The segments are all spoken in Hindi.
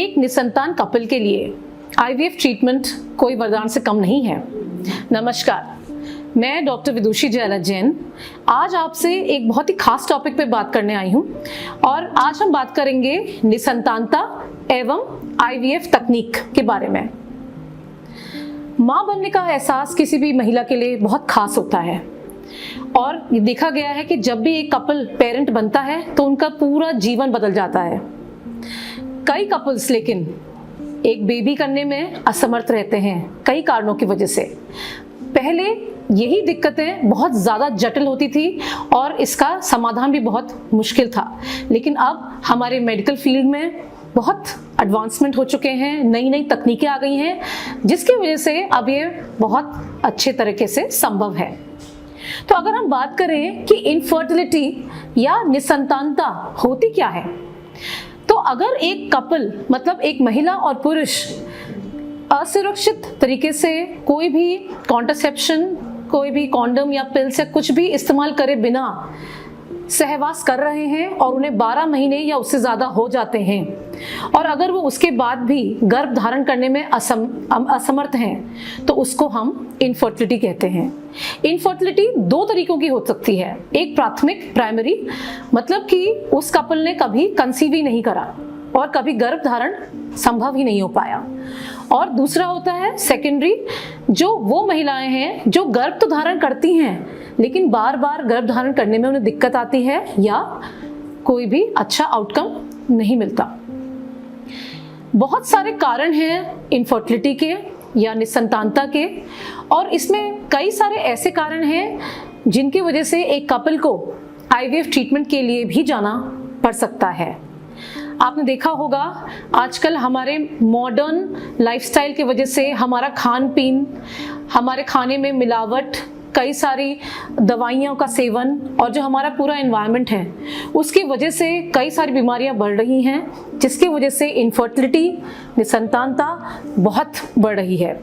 एक निसंतान कपल के लिए आईवीएफ ट्रीटमेंट कोई वरदान से कम नहीं है। नमस्कार, मैं डॉक्टर विदुषी जयललिता जैन आज आपसे एक बहुत ही खास टॉपिक पे बात करने आई हूँ और आज हम बात करेंगे निसंतानता एवं आईवीएफ तकनीक के बारे में। माँ बनने का एहसास किसी भी महिला के लिए बहुत खास होता है और ये देखा गया है कि जब भी एक कपल पेरेंट बनता है तो उनका पूरा जीवन बदल जाता है। कई कपल्स लेकिन एक बेबी करने में असमर्थ रहते हैं कई कारणों की वजह से। पहले यही दिक्कतें बहुत ज़्यादा जटिल होती थी और इसका समाधान भी बहुत मुश्किल था, लेकिन अब हमारे मेडिकल फील्ड में बहुत एडवांसमेंट हो चुके हैं, नई नई तकनीकें आ गई हैं, जिसकी वजह से अब ये बहुत अच्छे तरीके से संभव है। तो अगर हम बात करें कि इनफर्टिलिटी या निसंतानता होती क्या है, तो अगर एक कपल मतलब एक महिला और पुरुष असुरक्षित तरीके से कोई भी कॉन्ट्रासेप्शन, कोई भी कॉन्डम या पिल्स या कुछ भी इस्तेमाल करे बिना सहवास कर रहे हैं और उन्हें 12 महीने या उससे ज़्यादा हो जाते हैं और अगर वो उसके बाद भी गर्भ धारण करने में असमर्थ हैं तो उसको हम इनफर्टिलिटी कहते हैं। इनफर्टिलिटी दो तरीकों की हो सकती है। एक प्राथमिक प्राइमरी मतलब कि उस कपल ने कभी कंसीव ही नहीं करा और कभी गर्भ धारण संभव ही नहीं हो पाया, और दूसरा होता है सेकेंडरी, जो वो महिलाएं हैं जो गर्भ तो धारण करती हैं लेकिन बार बार गर्भ धारण करने में उन्हें दिक्कत आती है या कोई भी अच्छा आउटकम नहीं मिलता। बहुत सारे कारण हैं इनफर्टिलिटी के या निसंतानता के, और इसमें कई सारे ऐसे कारण हैं जिनकी वजह से एक कपल को आईवीएफ ट्रीटमेंट के लिए भी जाना पड़ सकता है। आपने देखा होगा आजकल हमारे मॉडर्न लाइफस्टाइल की वजह से हमारा खान पीन, हमारे खाने में मिलावट, कई सारी दवाइयों का सेवन और जो हमारा पूरा एनवायरनमेंट है उसकी वजह से कई सारी बीमारियां बढ़ रही हैं, जिसकी वजह से इनफर्टिलिटी, निसंतानता बहुत बढ़ रही है।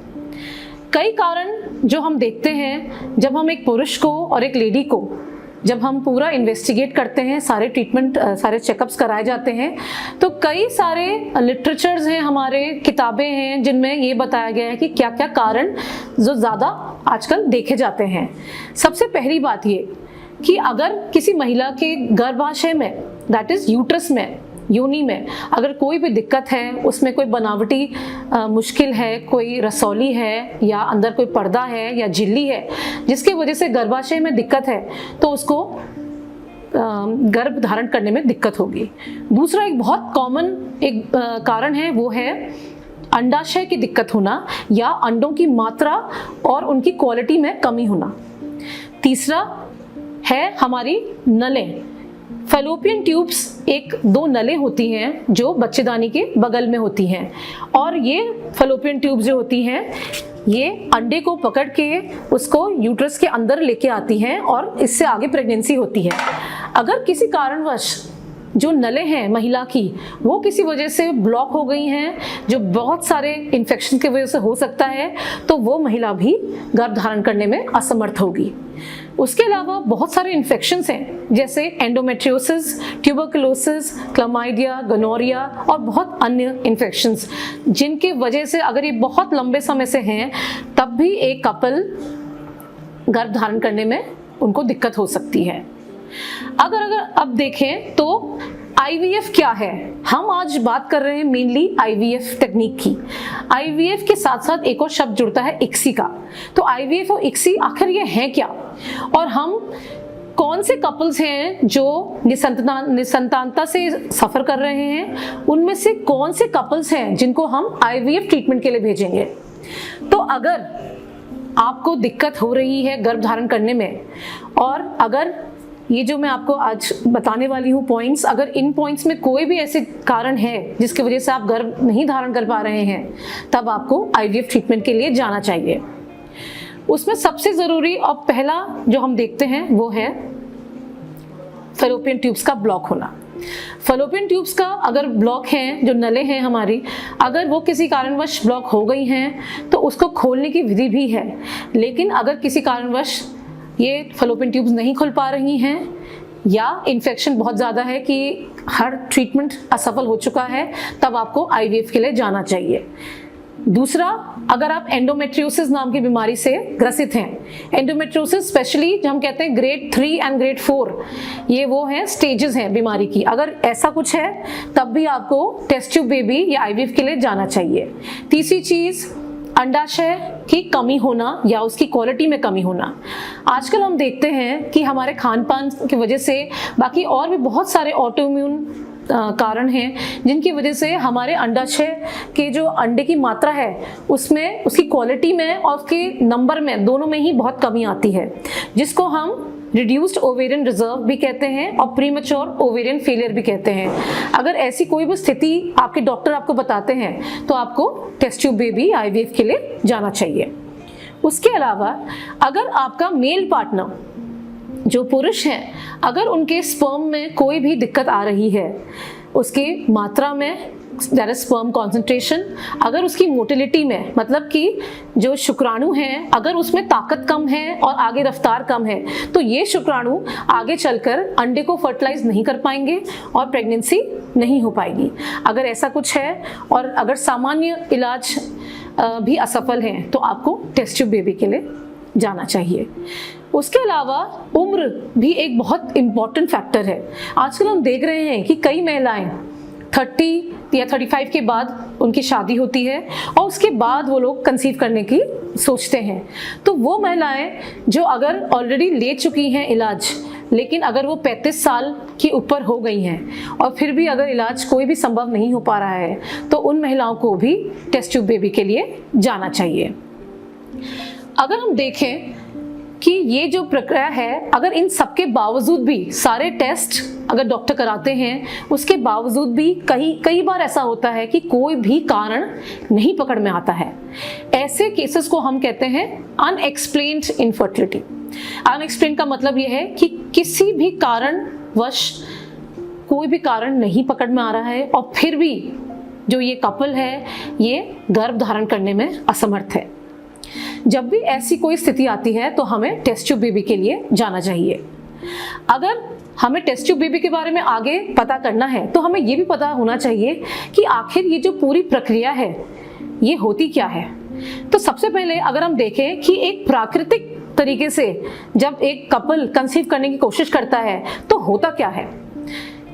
कई कारण जो हम देखते हैं जब हम एक पुरुष को और एक लेडी को जब हम पूरा इन्वेस्टिगेट करते हैं, सारे ट्रीटमेंट, सारे चेकअप्स कराए जाते हैं, तो कई सारे लिटरेचर्स हैं, हमारे किताबें हैं जिनमें ये बताया गया है कि क्या क्या कारण जो ज़्यादा आजकल देखे जाते हैं। सबसे पहली बात ये कि अगर किसी महिला के गर्भाशय में, दैट इज़ यूट्रस में, योनि में अगर कोई भी दिक्कत है, उसमें कोई बनावटी मुश्किल है, कोई रसौली है या अंदर कोई पर्दा है या झिल्ली है जिसकी वजह से गर्भाशय में दिक्कत है, तो उसको गर्भ धारण करने में दिक्कत होगी। दूसरा एक बहुत कॉमन एक कारण है, वो है अंडाशय की दिक्कत होना या अंडों की मात्रा और उनकी क्वालिटी में कमी होना। तीसरा है हमारी नलें। फैलोपियन ट्यूब्स एक दो नलें होती हैं जो बच्चेदानी के बगल में होती हैं, और ये फैलोपियन ट्यूब्स जो होती हैं ये अंडे को पकड़ के उसको यूट्रस के अंदर लेके आती हैं और इससे आगे प्रेगनेंसी होती है। अगर किसी कारणवश जो नलें हैं महिला की वो किसी वजह से ब्लॉक हो गई हैं, जो बहुत सारे इन्फेक्शन की वजह से हो सकता है, तो वो महिला भी गर्भ धारण करने में असमर्थ होगी। उसके अलावा बहुत सारे इन्फेक्शंस हैं जैसे एंडोमेट्रियोसिस, ट्यूबरकुलोसिस, क्लमाइडिया, गोनोरिया और बहुत अन्य इन्फेक्शंस, जिनकी वजह से अगर ये बहुत लंबे समय से हैं तब भी एक कपल गर्भ धारण करने में उनको दिक्कत हो सकती है। अगर अब देखें तो आईवीएफ क्या है, हम आज बात कर रहे हैं मेनली आईवीएफ टेक्निक की। आईवीएफ के साथ साथ एक और शब्द जुड़ता है इक्सी का। तो आईवीएफ और इक्सी आखिर ये है क्या, और हम कौन से कपल्स हैं जो निसंतानता से सफ़र कर रहे हैं, उनमें से कौन से कपल्स हैं जिनको हम आईवीएफ ट्रीटमेंट के लिए भेजेंगे। तो अगर आपको दिक्कत हो रही है गर्भ धारण करने में, और अगर ये जो मैं आपको आज बताने वाली हूँ पॉइंट्स, अगर इन पॉइंट्स में कोई भी ऐसे कारण है जिसकी वजह से आप गर्भ नहीं धारण कर पा रहे हैं, तब आपको आईवीएफ ट्रीटमेंट के लिए जाना चाहिए। उसमें सबसे ज़रूरी और पहला जो हम देखते हैं वो है फैलोपियन ट्यूब्स का ब्लॉक होना। फैलोपियन ट्यूब्स का अगर ब्लॉक हैं, जो नलें हैं हमारी, अगर वो किसी कारणवश ब्लॉक हो गई हैं तो उसको खोलने की विधि भी है, लेकिन अगर किसी कारणवश ये फैलोपियन ट्यूब्स नहीं खुल पा रही हैं या इन्फेक्शन बहुत ज़्यादा है कि हर ट्रीटमेंट असफल हो चुका है, तब आपको आईवीएफ के लिए जाना चाहिए। दूसरा, अगर आप एंडोमेट्रियोसिस नाम की बीमारी से ग्रसित हैं, एंडोमेट्रियोसिस स्पेशली जो हम कहते हैं ग्रेड 3 एंड ग्रेड 4, ये वो हैं स्टेजेस हैं बीमारी की, अगर ऐसा कुछ है तब भी आपको टेस्ट ट्यूब बेबी या आईवीएफ के लिए जाना चाहिए। तीसरी चीज़, अंडाशय की कमी होना या उसकी क्वालिटी में कमी होना। आजकल हम देखते हैं कि हमारे खान पान की वजह से, बाकी और भी बहुत सारे ऑटोइम्यून कारण हैं जिनकी वजह से हमारे अंडाशय के जो अंडे की मात्रा है उसमें, उसकी क्वालिटी में और उसके नंबर में, दोनों में ही बहुत कमी आती है, जिसको हम रिड्यूस्ड ओवेरियन रिजर्व भी कहते हैं और प्रीमेच्योर ओवेरियन फेलियर भी कहते हैं। अगर ऐसी कोई भी स्थिति आपके डॉक्टर आपको बताते हैं तो आपको टेस्ट ट्यूब बेबी आईवीएफ के लिए जाना चाहिए। उसके अलावा अगर आपका मेल पार्टनर जो पुरुष हैं, अगर उनके स्पर्म में कोई भी दिक्कत आ रही है, उसकी मात्रा में, दैट इज स्पर्म कॉन्सेंट्रेशन, अगर उसकी मोटिलिटी में, मतलब कि जो शुक्राणु हैं अगर उसमें ताकत कम है और आगे रफ्तार कम है, तो ये शुक्राणु आगे चलकर अंडे को फर्टिलाइज नहीं कर पाएंगे और प्रेगनेंसी नहीं हो पाएगी। अगर ऐसा कुछ है और अगर सामान्य इलाज भी असफल है तो आपको टेस्ट ट्यूब बेबी के लिए जाना चाहिए। उसके अलावा उम्र भी एक बहुत इम्पॉर्टेंट फैक्टर है। आजकल हम देख रहे हैं कि कई महिलाएं 30 या 35 के बाद उनकी शादी होती है और उसके बाद वो लोग कंसीव करने की सोचते हैं। तो वो महिलाएं जो अगर ऑलरेडी ले चुकी हैं इलाज, लेकिन अगर वो 35 साल की ऊपर हो गई हैं और फिर भी अगर इलाज कोई भी संभव नहीं हो पा रहा है, तो उन महिलाओं को भी टेस्ट ट्यूब बेबी के लिए जाना चाहिए। अगर हम देखें कि ये जो प्रक्रिया है, अगर इन सबके बावजूद भी सारे टेस्ट अगर डॉक्टर कराते हैं, उसके बावजूद भी कई बार ऐसा होता है कि कोई भी कारण नहीं पकड़ में आता है। ऐसे केसेस को हम कहते हैं अनएक्सप्लेन्ड इनफर्टिलिटी। अनएक्सप्लेन्ड का मतलब ये है कि किसी भी कारणवश कोई भी कारण नहीं पकड़ में आ रहा है और फिर भी जो ये कपल है ये गर्भ धारण करने में असमर्थ है। जब भी ऐसी कोई स्थिति आती है तो हमें टेस्ट ट्यूब बेबी के लिए जाना चाहिए। अगर हमें टेस्ट ट्यूब बेबी के बारे में आगे पता करना है तो हमें ये भी पता होना चाहिए कि आखिर ये जो पूरी प्रक्रिया है ये होती क्या है। तो सबसे पहले अगर हम देखें कि एक प्राकृतिक तरीके से जब एक कपल कंसीव करने की कोशिश करता है तो होता क्या है,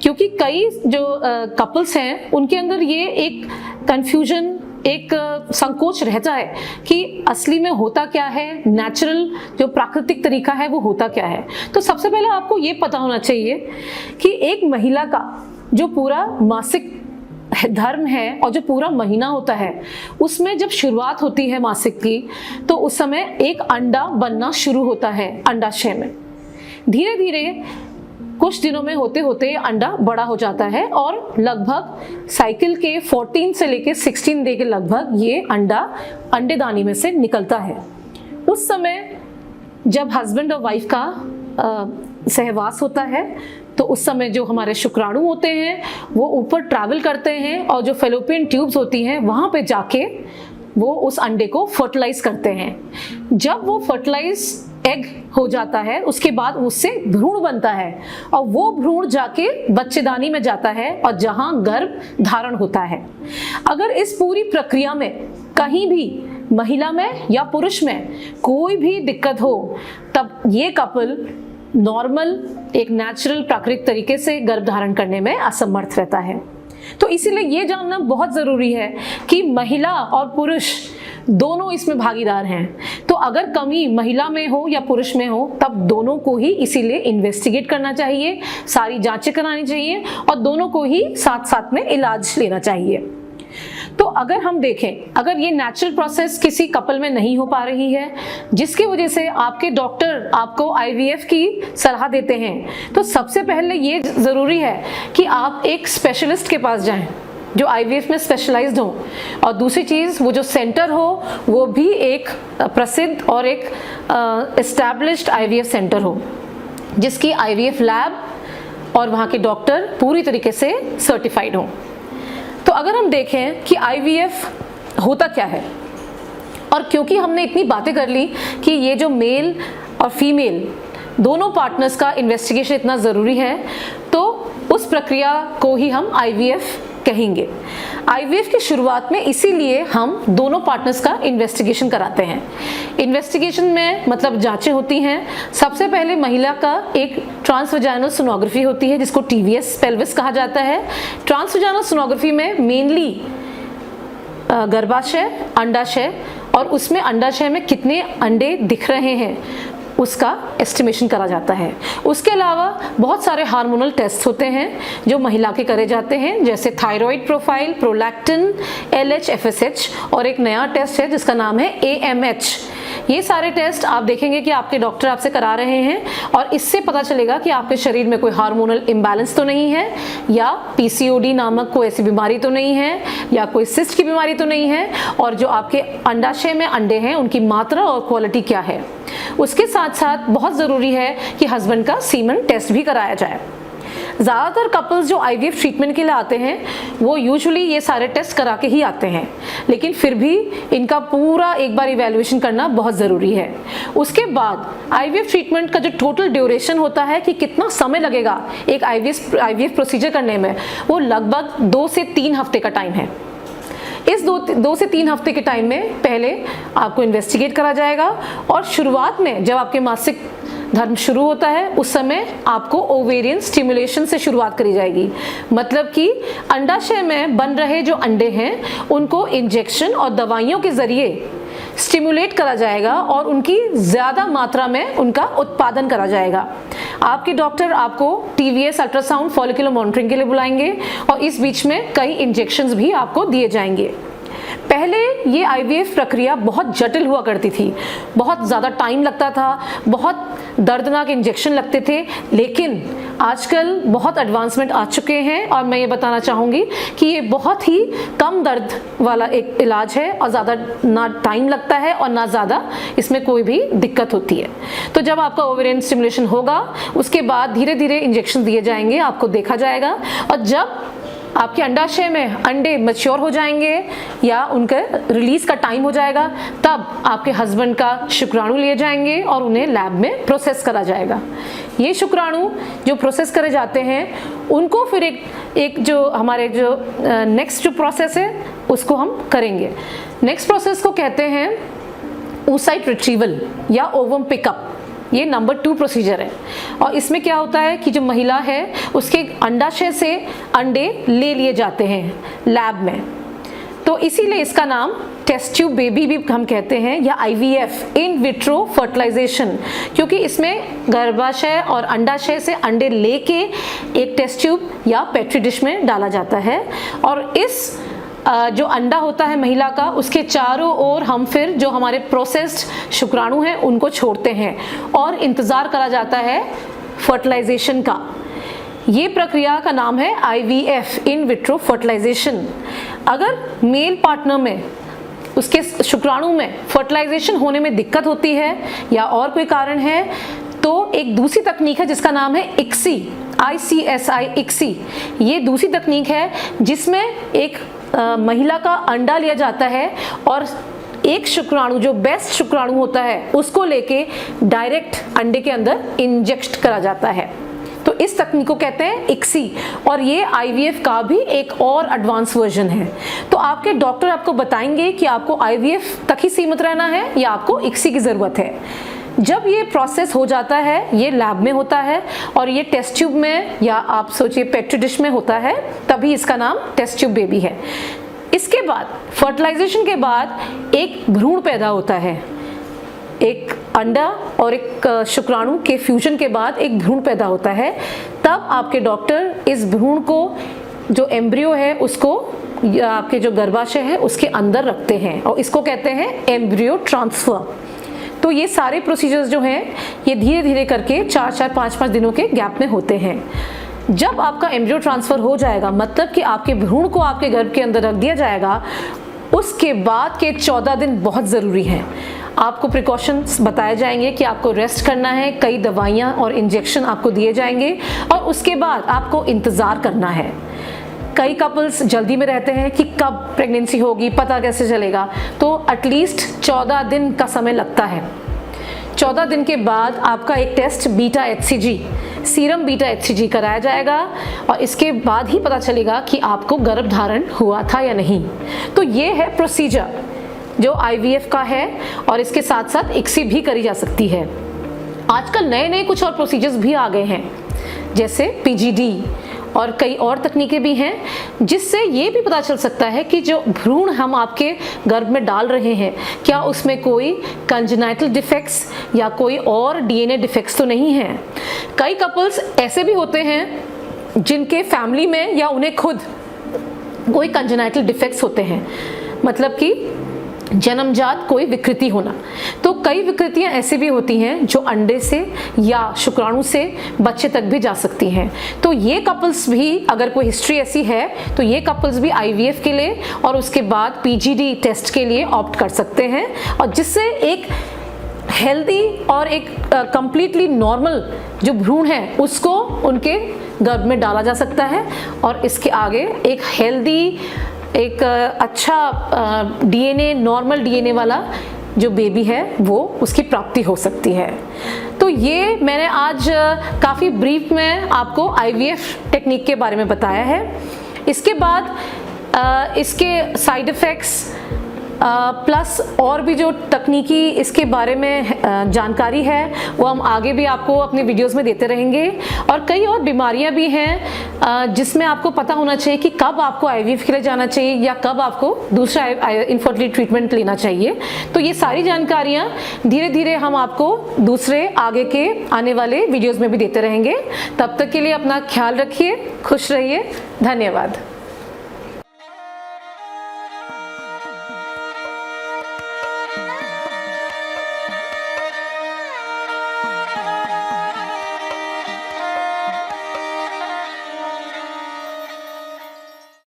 क्योंकि कई जो कपल्स हैं उनके अंदर ये एक कंफ्यूजन, एक संकोच रहता है कि असली में होता क्या है, नेचुरल जो प्राकृतिक तरीका है वो होता क्या है। तो सबसे पहले आपको ये पता होना चाहिए कि एक महिला का जो पूरा मासिक धर्म है और जो पूरा महीना होता है उसमें जब शुरुआत होती है मासिक की, तो उस समय एक अंडा बनना शुरू होता है अंडाशय में। धीरे धीरे कुछ दिनों में होते होते अंडा बड़ा हो जाता है और लगभग साइकिल के 14 से लेके 16 डे के लगभग ये अंडा अंडेदानी में से निकलता है। उस समय जब हस्बैंड और वाइफ का सहवास होता है तो उस समय जो हमारे शुक्राणु होते हैं वो ऊपर ट्रैवल करते हैं और जो फेलोपियन ट्यूब्स होती हैं वहाँ पे जाके वो उस अंडे को फर्टिलाइज करते हैं। जब वो फर्टिलाइज एग हो जाता है उसके बाद उससे भ्रूण बनता है और वो भ्रूण जाके बच्चेदानी में जाता है और जहां गर्भ धारण होता है। अगर इस पूरी प्रक्रिया में कहीं भी महिला में या पुरुष में कोई भी दिक्कत हो तब ये कपल नॉर्मल एक नेचुरल प्राकृतिक तरीके से गर्भ धारण करने में असमर्थ रहता है। तो इसीलिए ये जानना बहुत ज़रूरी है कि महिला और पुरुष दोनों इसमें भागीदार हैं। तो अगर कमी महिला में हो या पुरुष में हो तब दोनों को ही इसीलिए इन्वेस्टिगेट करना चाहिए, सारी जांचें करानी चाहिए और दोनों को ही साथ साथ में इलाज लेना चाहिए। तो अगर हम देखें, अगर ये नेचुरल प्रोसेस किसी कपल में नहीं हो पा रही है जिसकी वजह से आपके डॉक्टर आपको आईवीएफ की सलाह देते हैं, तो सबसे पहले ये ज़रूरी है कि आप एक स्पेशलिस्ट के पास जाएं जो आईवीएफ में स्पेशलाइज्ड हो, और दूसरी चीज़ वो जो सेंटर हो वो भी एक प्रसिद्ध और एक एस्टैब्लिश्ड आईवीएफ सेंटर हो जिसकी आईवीएफ लैब और वहाँ के डॉक्टर पूरी तरीके से सर्टिफाइड हो। तो अगर हम देखें कि आईवीएफ होता क्या है, और क्योंकि हमने इतनी बातें कर ली कि ये जो मेल और फीमेल दोनों पार्टनर्स का इन्वेस्टिगेशन इतना ज़रूरी है, तो उस प्रक्रिया को ही हम IVF कहेंगे। IVF की शुरुआत में इसीलिए हम दोनों पार्टनर्स का इन्वेस्टिगेशन कराते हैं। इन्वेस्टिगेशन में मतलब जांचें होती हैं। सबसे पहले महिला का एक ट्रांसवेजाइनल सोनोग्राफी होती है जिसको TVS पेल्विस कहा जाता है। ट्रांसवेजाइनल सोनोग्राफी में मेनली गर्भाशय, अंडाशय और उसमें अंडाशय में कितने अंडे दिख रहे हैं उसका एस्टिमेशन करा जाता है। उसके अलावा बहुत सारे हार्मोनल टेस्ट होते हैं जो महिला के करे जाते हैं, जैसे thyroid profile, prolactin, LH, FSH और एक नया टेस्ट है जिसका नाम है AMH। ये सारे टेस्ट आप देखेंगे कि आपके डॉक्टर आपसे करा रहे हैं और इससे पता चलेगा कि आपके शरीर में कोई हार्मोनल इम्बैलेंस तो नहीं है, या PCOD नामक कोई ऐसी बीमारी तो नहीं है, या कोई सिस्ट की बीमारी तो नहीं है, और जो आपके अंडाशय में अंडे हैं उनकी मात्रा और क्वालिटी क्या है। उसके साथ साथ बहुत ज़रूरी है कि हस्बैंड का सीमन टेस्ट भी कराया जाए। ज़्यादातर कपल्स जो IVF ट्रीटमेंट के लिए आते हैं वो यूजुअली ये सारे टेस्ट करा के ही आते हैं, लेकिन फिर भी इनका पूरा एक बार इवैल्यूएशन करना बहुत ज़रूरी है। उसके बाद IVF ट्रीटमेंट का जो टोटल ड्यूरेशन होता है कि कितना समय लगेगा एक IVF प्रोसीजर करने में, वो लगभग 2 से 3 हफ्ते का टाइम है। इस 2 से 3 हफ्ते के टाइम में पहले आपको इन्वेस्टिगेट करा जाएगा और शुरुआत में जब आपके मासिक धर्म शुरू होता है उस समय आपको ओवेरियन स्टिमुलेशन से शुरुआत करी जाएगी। मतलब कि अंडाशय में बन रहे जो अंडे हैं उनको इंजेक्शन और दवाइयों के जरिए स्टिमुलेट करा जाएगा और उनकी ज़्यादा मात्रा में उनका उत्पादन करा जाएगा। आपके डॉक्टर आपको TVS अल्ट्रासाउंड फॉलिकुलर मॉनिटरिंग के लिए बुलाएंगे और इस बीच में कई इंजेक्शंस भी आपको दिए जाएंगे। पहले ये IVF प्रक्रिया बहुत जटिल हुआ करती थी, बहुत ज़्यादा टाइम लगता था, बहुत दर्दनाक इंजेक्शन लगते थे, लेकिन आजकल बहुत एडवांसमेंट आ चुके हैं और मैं ये बताना चाहूँगी कि ये बहुत ही कम दर्द वाला एक इलाज है और ज़्यादा ना टाइम लगता है और ना ज़्यादा इसमें कोई भी दिक्कत होती है। तो जब आपका ओवेरियन स्टिमुलेशन होगा उसके बाद धीरे धीरे इंजेक्शन दिए जाएंगे, आपको देखा जाएगा, और जब आपके अंडाशय में अंडे मैच्योर हो जाएंगे या उनके रिलीज का टाइम हो जाएगा तब आपके हस्बैंड का शुक्राणु लिए जाएंगे और उन्हें लैब में प्रोसेस करा जाएगा। ये शुक्राणु जो प्रोसेस करे जाते हैं उनको फिर एक जो हमारे जो नेक्स्ट जो प्रोसेस है उसको हम करेंगे। नेक्स्ट प्रोसेस को कहते हैं oocyte रिट्रीवल या ओवम पिकअप। ये नंबर 2 प्रोसीजर है और इसमें क्या होता है कि जो महिला है उसके अंडाशय से अंडे ले लिए जाते हैं लैब में, तो इसीलिए इसका नाम टेस्ट ट्यूब बेबी भी हम कहते हैं या IVF इन विट्रो फर्टिलाइजेशन, क्योंकि इसमें गर्भाशय और अंडाशय से अंडे लेके एक टेस्ट ट्यूब या पेट्री डिश में डाला जाता है और इस जो अंडा होता है महिला का उसके चारों ओर हम फिर जो हमारे प्रोसेस्ड शुक्राणु हैं उनको छोड़ते हैं और इंतज़ार करा जाता है फर्टिलाइजेशन का। ये प्रक्रिया का नाम है IVF इन विट्रो फर्टिलाइजेशन। अगर मेल पार्टनर में उसके शुक्राणु में फर्टिलाइजेशन होने में दिक्कत होती है या और कोई कारण है तो एक दूसरी तकनीक है जिसका नाम है ICSI। ये दूसरी तकनीक है जिसमें एक महिला का अंडा लिया जाता है और एक शुक्राणु जो बेस्ट शुक्राणु होता है उसको लेके डायरेक्ट अंडे के अंदर इंजेक्ट करा जाता है। तो इस तकनीक को कहते हैं ICSI और ये IVF का भी एक और एडवांस वर्जन है। तो आपके डॉक्टर आपको बताएंगे कि आपको IVF तक ही सीमित रहना है या आपको ICSI की ज़रूरत है। जब ये प्रोसेस हो जाता है ये लैब में होता है और ये टेस्ट ट्यूब में या आप सोचिए पेट्री डिश में होता है, तभी इसका नाम टेस्ट ट्यूब बेबी है। इसके बाद फर्टिलाइजेशन के बाद एक भ्रूण पैदा होता है, एक अंडा और एक शुक्राणु के फ्यूजन के बाद एक भ्रूण पैदा होता है। तब आपके डॉक्टर इस भ्रूण को जो एम्ब्रियो है उसको आपके जो गर्भाशय है उसके अंदर रखते हैं और इसको कहते हैं एम्ब्रियो ट्रांसफर। तो ये सारे प्रोसीजर्स जो हैं ये धीरे धीरे करके 4-4, 5-5 दिनों के गैप में होते हैं। जब आपका एम्ब्रियो ट्रांसफर हो जाएगा मतलब कि आपके भ्रूण को आपके गर्भ के अंदर रख दिया जाएगा, उसके बाद के 14 दिन बहुत ज़रूरी हैं। आपको प्रिकॉशंस बताए जाएंगे कि आपको रेस्ट करना है, कई दवाइयाँ और इंजेक्शन आपको दिए जाएंगे और उसके बाद आपको इंतज़ार करना है। कई कपल्स जल्दी में रहते हैं कि कब प्रेगनेंसी होगी, पता कैसे चलेगा, तो एटलीस्ट 14 दिन का समय लगता है। 14 दिन के बाद आपका एक test beta HCG, serum beta HCG कराया जाएगा और इसके बाद ही पता चलेगा कि आपको गर्भधारण हुआ था या नहीं। तो ये है प्रोसीजर जो IVF का है और इसके साथ साथ ICSI भी करी जा सकती है। आजकल नए नए कुछ और प्रोसीजर्स भी आ गए हैं, जैसे PGD और कई और तकनीकें भी हैं, जिससे ये भी पता चल सकता है कि जो भ्रूण हम आपके गर्भ में डाल रहे हैं क्या उसमें कोई कंजेनाइटल डिफेक्ट्स या कोई और DNA डिफेक्ट्स तो नहीं है। कई कपल्स ऐसे भी होते हैं जिनके फैमिली में या उन्हें खुद कोई कंजेनाइटल डिफेक्ट्स होते हैं, मतलब कि जन्मजात कोई विकृति होना। तो कई विकृतियां ऐसी भी होती हैं जो अंडे से या शुक्राणु से बच्चे तक भी जा सकती हैं। तो ये कपल्स भी, अगर कोई हिस्ट्री ऐसी है तो ये कपल्स भी IVF के लिए और उसके बाद PGD टेस्ट के लिए ऑप्ट कर सकते हैं, और जिससे एक हेल्दी और एक कंप्लीटली नॉर्मल जो भ्रूण है उसको उनके गर्भ में डाला जा सकता है और इसके आगे एक हेल्दी, एक अच्छा DNA, नॉर्मल DNA वाला जो बेबी है वो उसकी प्राप्ति हो सकती है। तो ये मैंने आज काफ़ी ब्रीफ में आपको IVF टेक्निक के बारे में बताया है। इसके बाद इसके साइड इफ़ेक्ट्स प्लस और भी जो तकनीकी इसके बारे में जानकारी है वो हम आगे भी आपको अपने वीडियोस में देते रहेंगे। और कई और बीमारियां भी हैं जिसमें आपको पता होना चाहिए कि कब आपको IVF के लिए जाना चाहिए या कब आपको दूसरा इनफर्टिलिटी ट्रीटमेंट लेना चाहिए। तो ये सारी जानकारियां धीरे धीरे हम आपको दूसरे आगे के आने वाले वीडियोज़ में भी देते रहेंगे। तब तक के लिए अपना ख्याल रखिए, खुश रहिए, धन्यवाद।